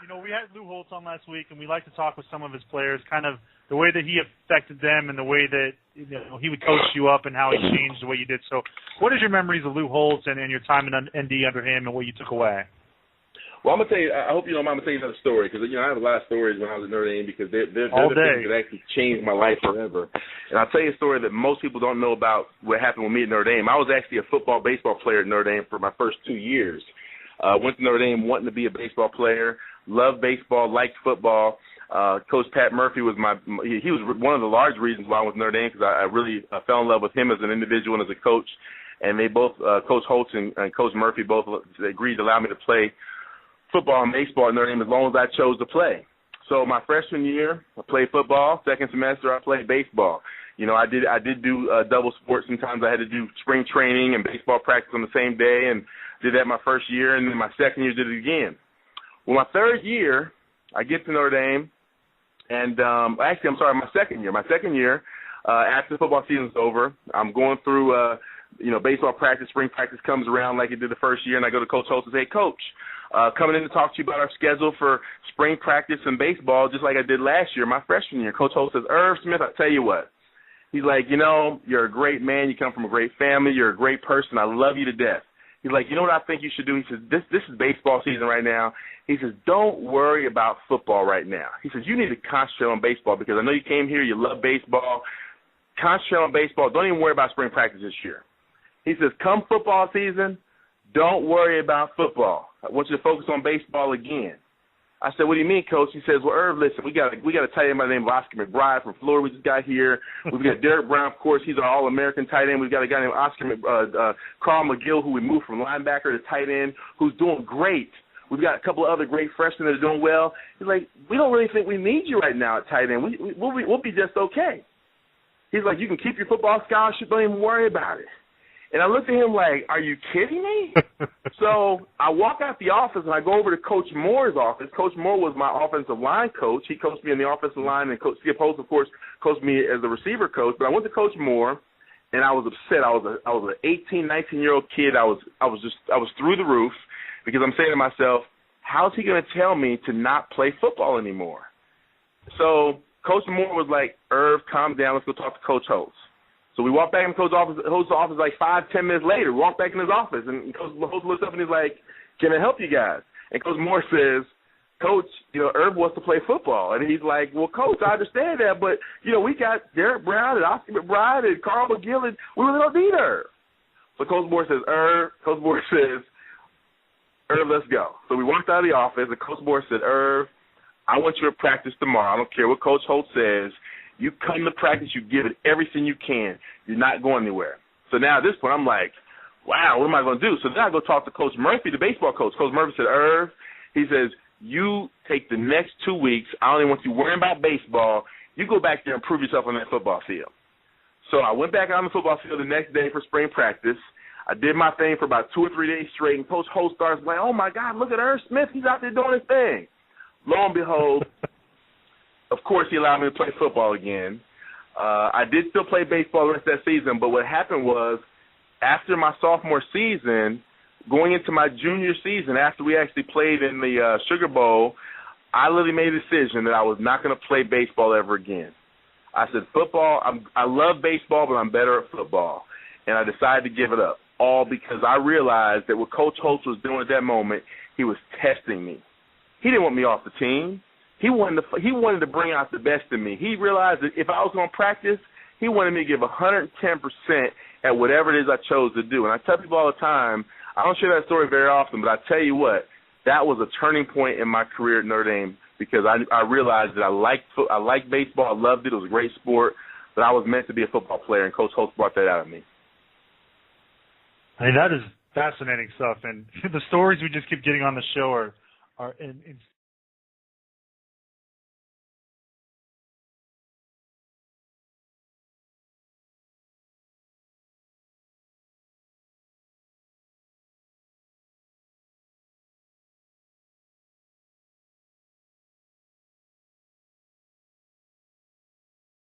We had Lou Holtz on last week, and we like to talk with some of his players, kind of the way that he affected them and the way that he would coach you up and how he changed the way you did. So what is your memories of Lou Holtz and your time in ND under him and what you took away? Well, I'm going to tell you, I hope you don't mind me telling you another story, because, I have a lot of stories when I was at Notre Dame, because they're the things that actually changed my life forever. And I'll tell you a story that most people don't know about what happened with me at Notre Dame. I was actually a football, baseball player at Notre Dame for my first 2 years. Went to Notre Dame wanting to be a baseball player, loved baseball, liked football. Coach Pat Murphy was he was one of the large reasons why I was at Notre Dame, because I really fell in love with him as an individual and as a coach. And they both, Coach Holtz and Coach Murphy, both agreed to allow me to play football and baseball at Notre Dame as long as I chose to play. So my freshman year, I played football. Second semester, I played baseball. I did do double sports. Sometimes I had to do spring training and baseball practice on the same day, and did that my first year. And then my second year, did it again. Well, my third year, I get to Notre Dame, and my second year. My second year, after the football season's over, I'm going through, baseball practice. Spring practice comes around like it did the first year, and I go to Coach Holtz and say, Coach, coming in to talk to you about our schedule for spring practice and baseball, just like I did last year, my freshman year. Coach Holtz says, Irv Smith, I tell you what. He's like, you're a great man. You come from a great family. You're a great person. I love you to death. He's like, you know what I think you should do? He says, this is baseball season right now. He says, don't worry about football right now. He says, you need to concentrate on baseball, because I know you came here, you love baseball. Concentrate on baseball. Don't even worry about spring practice this year. He says, come football season, don't worry about football. I want you to focus on baseball again. I said, what do you mean, Coach? He says, well, Irv, listen, we got a tight end by the name of Oscar McBride from Florida. We just got here. We've got Derek Brown, of course. He's our All-American tight end. We've got a guy named Carl McGill, who we moved from linebacker to tight end, who's doing great. We've got a couple of other great freshmen that are doing well. He's like, we don't really think we need you right now at tight end. We'll be just okay. He's like, you can keep your football scholarship. Don't even worry about it. And I looked at him like, are you kidding me? So I walk out the office, and I go over to Coach Moore's office. Coach Moore was my offensive line coach. He coached me in the offensive line, and Coach Skip Holtz, of course, coached me as the receiver coach. But I went to Coach Moore, and I was upset. I was an 18, 19-year-old kid. I was through the roof, because I'm saying to myself, how is he going to tell me to not play football anymore? So Coach Moore was like, Irv, calm down. Let's go talk to Coach Holtz. So we walked back in Coach Holtz's office like 5-10 minutes later. We walked back in his office, and Coach Holtz looks up and he's like, can I help you guys? And Coach Moore says, Coach, Irv wants to play football. And he's like, well, Coach, I understand that, but, we got Derek Brown and Oscar McBride and Carl McGill, and we really don't need Irv. So Coach Moore says, Irv, let's go. So we walked out of the office, and Coach Moore said, Irv, I want you to practice tomorrow. I don't care what Coach Holtz says. You come to practice, you give it everything you can. You're not going anywhere. So now at this point, I'm like, wow, what am I going to do? So then I go talk to Coach Murphy, the baseball coach. Coach Murphy said, Irv, he says, you take the next 2 weeks. I don't even want you worrying about baseball. You go back there and prove yourself on that football field. So I went back on the football field the next day for spring practice. I did my thing for about 2 or 3 days straight, and Coach Holtz starts like, oh, my God, look at Irv Smith. He's out there doing his thing. Lo and behold, of course, he allowed me to play football again. I did still play baseball the rest of that season, but what happened was, after my sophomore season, going into my junior season, after we actually played in the Sugar Bowl, I literally made a decision that I was not going to play baseball ever again. I said, football, I love baseball, but I'm better at football. And I decided to give it up, all because I realized that what Coach Holtz was doing at that moment, he was testing me. He didn't want me off the team. He wanted to bring out the best in me. He realized that if I was going to practice, he wanted me to give 110% at whatever it is I chose to do. And I tell people all the time, I don't share that story very often, but I tell you what, that was a turning point in my career at Notre Dame, because I realized that I liked baseball. I loved it. It was a great sport, but I was meant to be a football player, and Coach Holtz brought that out of me. I mean, that is fascinating stuff, and the stories we just keep getting on the show are